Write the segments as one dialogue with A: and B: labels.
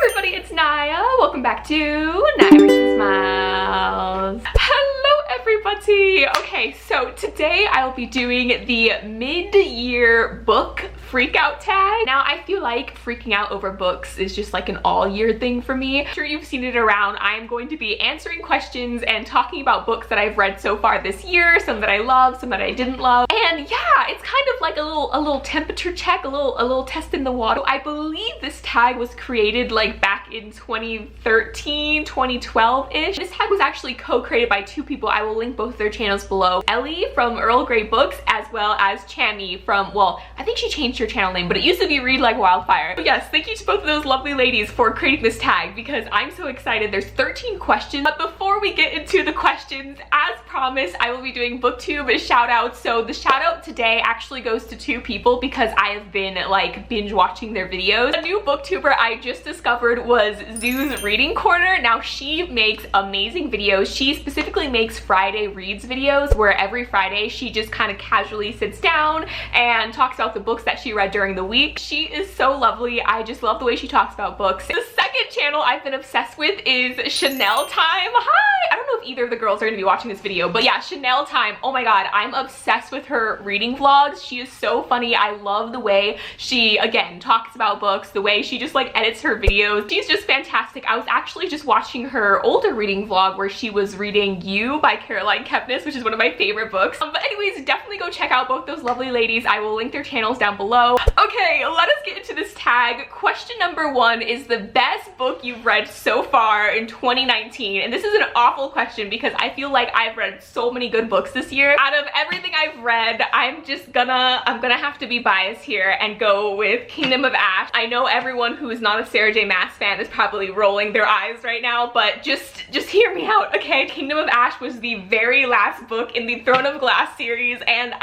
A: everybody, it's Naya. Welcome back to Naya vs. Smiles. Hello everybody. Okay, so today I will be doing the mid-year book freakout tag. Now I feel like freaking out over books is just like an all-year thing for me. I'm sure you've seen it around. I am going to be answering questions and talking about books that I've read so far this year, some that I love, some that I didn't love. And yeah, it's kind of like a little temperature check, a little test in the water. I believe this tag was created like back in 2013, 2012-ish. This tag was actually co-created by two people. I will link both their channels below. Ellie from Earl Grey Books, as well as Chammy from, well, I think she changed her channel name, but it used to be Read Like Wildfire. But yes, thank you to both of those lovely ladies for creating this tag because I'm so excited. There's 13 questions, but before we get into the questions, as promised, I will be doing Booktube Shoutouts. So the shoutout today actually goes to two people because I have been like binge watching their videos. A new booktuber I just discovered was Zoo's Reading Corner. Now she makes amazing videos. She specifically makes Friday Reads videos where every Friday she just kind of casually sits down and talks about the books that she read during the week. She is so lovely. I just love the way she talks about books. The second channel I've been obsessed with is Chanel Time. Hi! I don't know if either of the girls are going to be watching this video, but yeah, Chanel Time. Oh my god, I'm obsessed with her reading vlogs. She is so funny. I love the way she, again, talks about books, the way she just like edits her videos. She's just fantastic. I was actually just watching her older reading vlog where she was reading You by Caroline Kepnes, which is one of my favorite books. But anyways, definitely go check out both those lovely ladies. I will link their channels down below. Okay, let us get into this tag. Question number one is the best book you've read so far in 2019. And this is an awful question because I feel like I've read so many good books this year. Out of everything I've read, I'm gonna have to be biased here and go with Kingdom of Ash. I know everyone who is not a Sarah J Maas fan is probably rolling their eyes right now, but just hear me out, okay? Kingdom of Ash was the very last book in the Throne of Glass series, and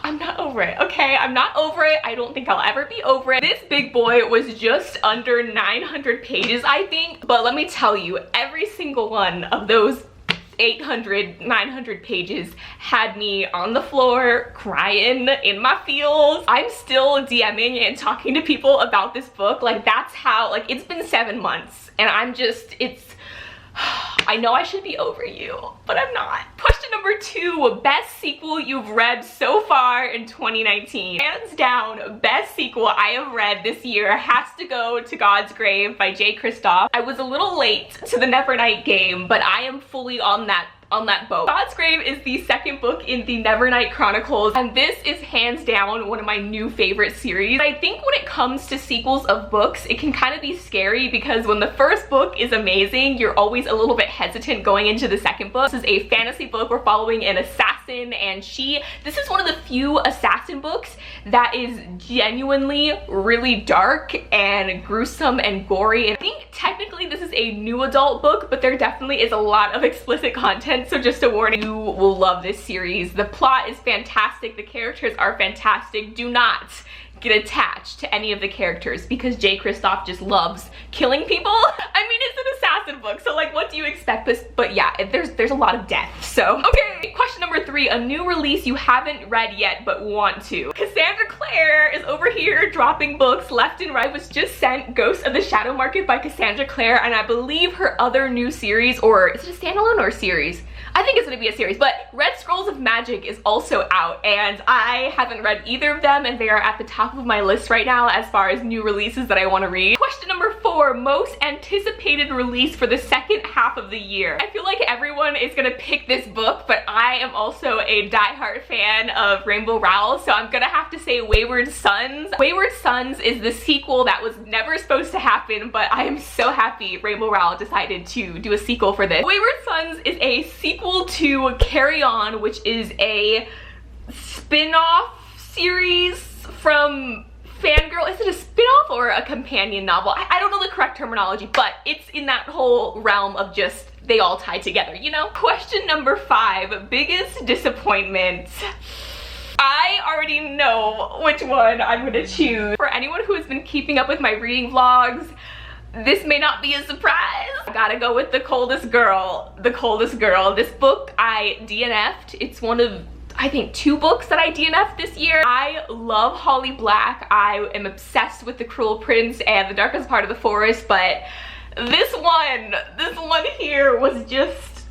A: I'm not over it, okay? I'm not over it. I don't think I'll ever be over it. This big boy was just under 900 pages, I think. But let me tell you, every single one of those 800, 900 pages had me on the floor crying in my feels. I'm still DMing and talking to people about this book. Like that's how, like it's been 7 months and I'm just, I know I should be over you, but I'm not. Question number two, best sequel you've read so far in 2019. Hands down, best sequel I have read this year has to go to God's Grave by J. Kristoff. I was a little late to the Nevernight game, but I am fully on that boat. God's Grave is the second book in the Nevernight Chronicles, and this is hands down one of my new favorite series. I think when it comes to sequels of books, it can kind of be scary because when the first book is amazing, you're always a little bit hesitant going into the second book. This is a fantasy book. We're following an assassin, and this is one of the few assassin books that is genuinely really dark and gruesome and gory. And I think technically this is a new adult book, but there definitely is a lot of explicit content. So just a warning, you will love this series. The plot is fantastic. The characters are fantastic. Do not get attached to any of the characters because J. Kristoff just loves killing people. I mean, it's an assassin book, so like what do you expect? But yeah, there's a lot of death, so. Okay, question number three, a new release you haven't read yet but want to. Cassandra Clare is over here dropping books left and right. I was just sent Ghost of the Shadow Market by Cassandra Clare, and I believe her other new series, or is it a standalone or a series? I think it's gonna be a series, but Red Scrolls of Magic is also out, and I haven't read either of them, and they are at the top of my list right now as far as new releases that I want to read. Question number four, most anticipated release for the second half of the year. I feel like everyone is gonna pick this book, but I am also a diehard fan of Rainbow Rowell, so I'm gonna have to say Wayward Sons. Wayward Sons is the sequel that was never supposed to happen, but I am so happy Rainbow Rowell decided to do a sequel for this. Wayward Sons is a sequel to Carry On, which is a spin-off series from Fangirl. Is it a spin-off or a companion novel? I don't know the correct terminology, but it's in that whole realm of just they all tie together, you know? Question number five, biggest disappointment. I already know which one I'm gonna choose. For anyone who has been keeping up with my reading vlogs, this may not be a surprise. I gotta go with The Coldest Girl. The Coldest Girl. This book I DNF'd. It's one of I think 2 books that I DNF'd this year. I love Holly Black. I am obsessed with The Cruel Prince and The Darkest Part of the Forest, but this one here was just,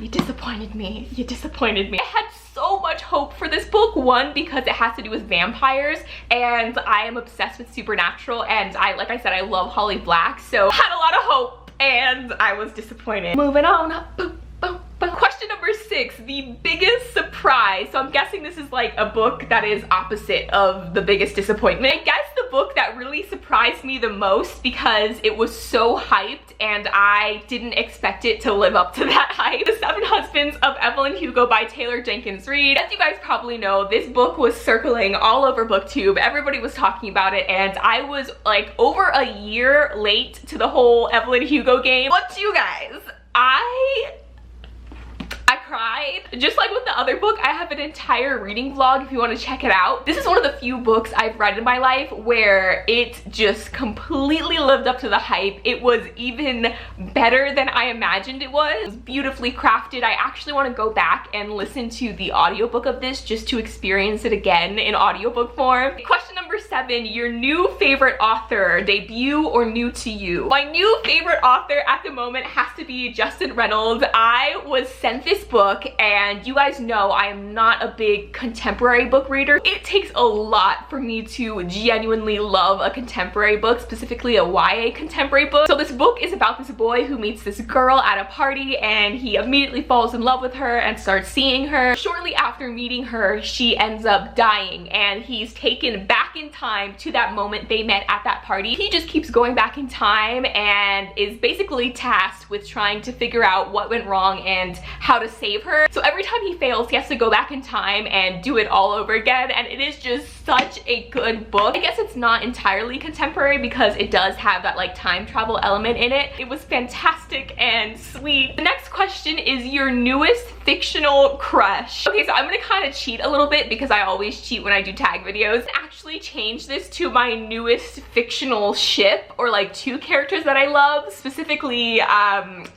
A: you disappointed me. You disappointed me. I had so much hope for this book. One, because it has to do with vampires, and I am obsessed with supernatural, and like I said, I love Holly Black, so I had a lot of hope, and I was disappointed. Moving on. Boop, boop, boop. Question number 6, the biggest surprise. So I'm guessing this is like a book that is opposite of the biggest disappointment. I guess the book that really surprised me the most because it was so hyped and I didn't expect it to live up to that hype. The Seven Husbands of Evelyn Hugo by Taylor Jenkins Reid. As you guys probably know, this book was circling all over BookTube. Everybody was talking about it, and I was like over a year late to the whole Evelyn Hugo game. But you guys, I cried. Just like with the other book, I have an entire reading vlog if you want to check it out. This is one of the few books I've read in my life where it just completely lived up to the hype. It was even better than I imagined it was. It was beautifully crafted. I actually want to go back and listen to the audiobook of this just to experience it again in audiobook form. Question number 7, your new favorite author, debut or new to you? My new favorite author at the moment has to be Justin Reynolds. I was sent this book, and you guys know I am not a big contemporary book reader. It takes a lot for me to genuinely love a contemporary book, specifically a YA contemporary book. So this book is about this boy who meets this girl at a party, and he immediately falls in love with her and starts seeing her. Shortly after meeting her, she ends up dying, and he's taken back in time to that moment they met at that party. He just keeps going back in time and is basically tasked with trying to figure out what went wrong and how to save her. So every time he fails, he has to go back in time and do it all over again, and it is just such a good book. I guess it's not entirely contemporary because it does have that like time travel element in it. It was fantastic and sweet. The next question is your newest fictional crush. Okay, so I'm gonna kind of cheat a little bit because I always cheat when I do tag videos. Actually change this to my newest fictional ship, or like 2 characters that I love, specifically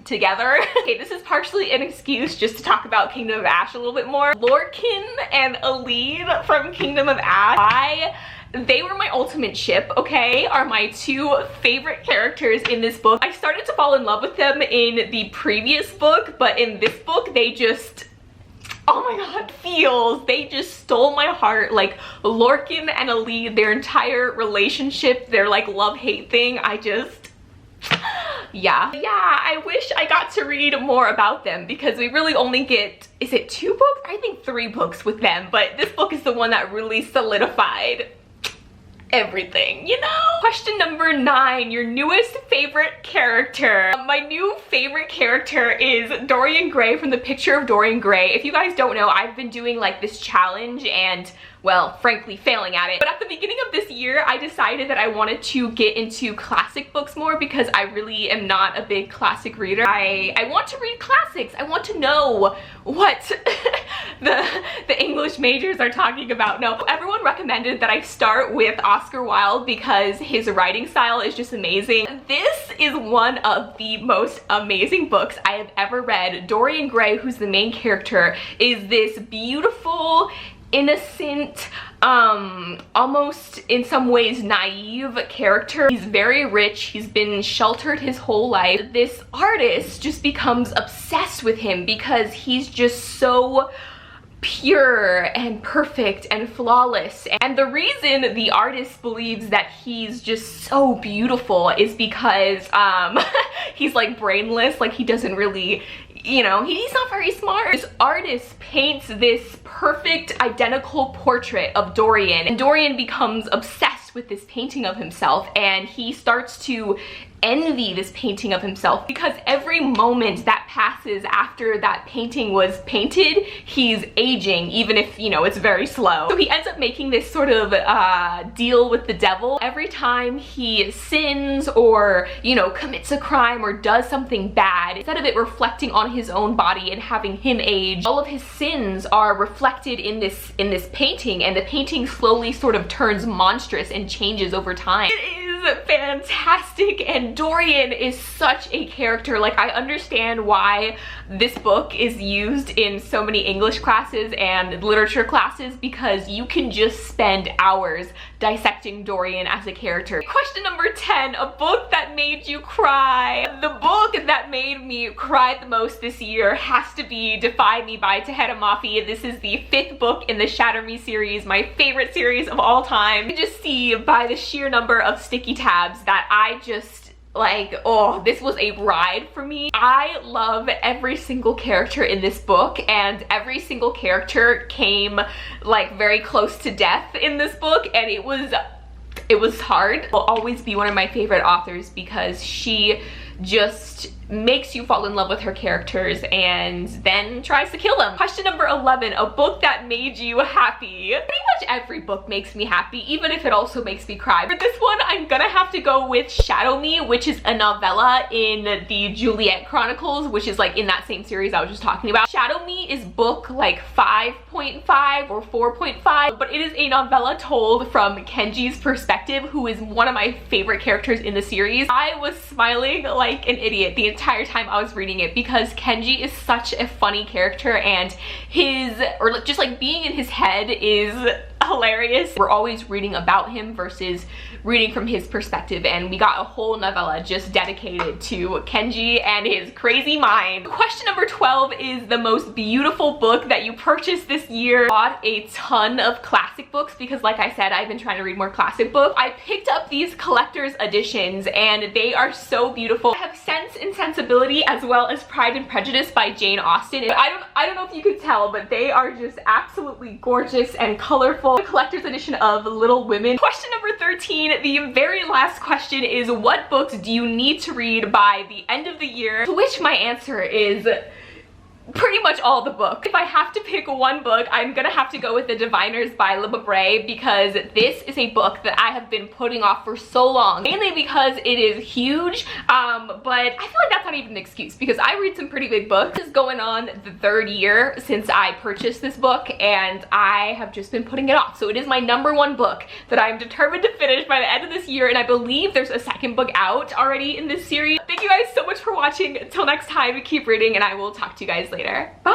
A: together. Okay, this is partially an excuse just to talk about Kingdom of Ash a little bit more. Lorcan and Alid from Kingdom of Ash, they were my ultimate ship, okay? Are my 2 favorite characters in this book. I started to fall in love with them in the previous book, but in this book, they just, oh my god, feels. They just stole my heart. Like Lorcan and Alid, their entire relationship, their like love-hate thing, I just, yeah, I wish I got to read more about them because we really only get, is it 2 books? I think 3 books with them, but this book is the one that really solidified everything, you know? Question number 9, your newest favorite character. My new favorite character is Dorian Gray from The Picture of Dorian Gray. If you guys don't know, I've been doing like this challenge and, well, frankly failing at it. But at the beginning of this year, I decided that I wanted to get into classic books more because I really am not a big classic reader. I want to read classics. I want to know what the English majors are talking about. No, everyone recommended that I start with Oscar Wilde because his writing style is just amazing. This is one of the most amazing books I have ever read. Dorian Gray, who's the main character, is this beautiful, innocent, almost in some ways naive character. He's very rich, he's been sheltered his whole life. This artist just becomes obsessed with him because he's just so pure and perfect and flawless. And the reason the artist believes that he's just so beautiful is because he's like brainless, like he doesn't really, you know, he's not very smart. This artist paints this perfect identical portrait of Dorian, and Dorian becomes obsessed with this painting of himself, and he starts to envy this painting of himself because every moment that passes after that painting was painted, he's aging, even if, you know, it's very slow. So he ends up making this sort of deal with the devil. Every time he sins or, you know, commits a crime or does something bad, instead of it reflecting on his own body and having him age, all of his sins are reflected in this painting, and the painting slowly sort of turns monstrous and changes over time. It is fantastic, and Dorian is such a character. Like, I understand why this book is used in so many English classes and literature classes, because you can just spend hours dissecting Dorian as a character. Question number 10, a book that made you cry. The book that made me cry the most this year has to be Defy Me by Tahira Mafi. This is the 5th book in the Shatter Me series, my favorite series of all time. You just see by the sheer number of sticky tabs that I just, like, oh, this was a ride for me. I love every single character in this book, and every single character came like very close to death in this book, and it was hard. Will always be one of my favorite authors because she just makes you fall in love with her characters and then tries to kill them. Question number 11, a book that made you happy. Pretty much every book makes me happy, even if it also makes me cry. For this one, I'm gonna have to go with Shadow Me, which is a novella in the Juliet Chronicles, which is like in that same series I was just talking about. Shadow Me is book like 5.5 or 4.5, but it is a novella told from Kenji's perspective, who is one of my favorite characters in the series. I was smiling like an idiot the entire time I was reading it because Kenji is such a funny character, and just like being in his head is hilarious. We're always reading about him versus reading from his perspective, and we got a whole novella just dedicated to Kenji and his crazy mind. Question number 12 is the most beautiful book that you purchased this year. I bought a ton of classic books because, like I said, I've been trying to read more classic books. I picked up these collector's editions and they are so beautiful. I have Sense and Sensibility as well as Pride and Prejudice by Jane Austen. I don't know if you could tell, but they are just absolutely gorgeous and colorful. The collector's edition of Little Women. Question number 13, the very last question, is what books do you need to read by the end of the year? To which my answer is pretty much all the books. If I have to pick one book, I'm gonna have to go with The Diviners by Le Bray, because this is a book that I have been putting off for so long, mainly because it is huge, but I feel like that's not even an excuse because I read some pretty big books. This is going on the 3rd year since I purchased this book, and I have just been putting it off. So it is my #1 book that I'm determined to finish by the end of this year, and I believe there's a 2nd book out already in this series. Thank you guys so much for watching. Until next time, keep reading, and I will talk to you guys later. Bye!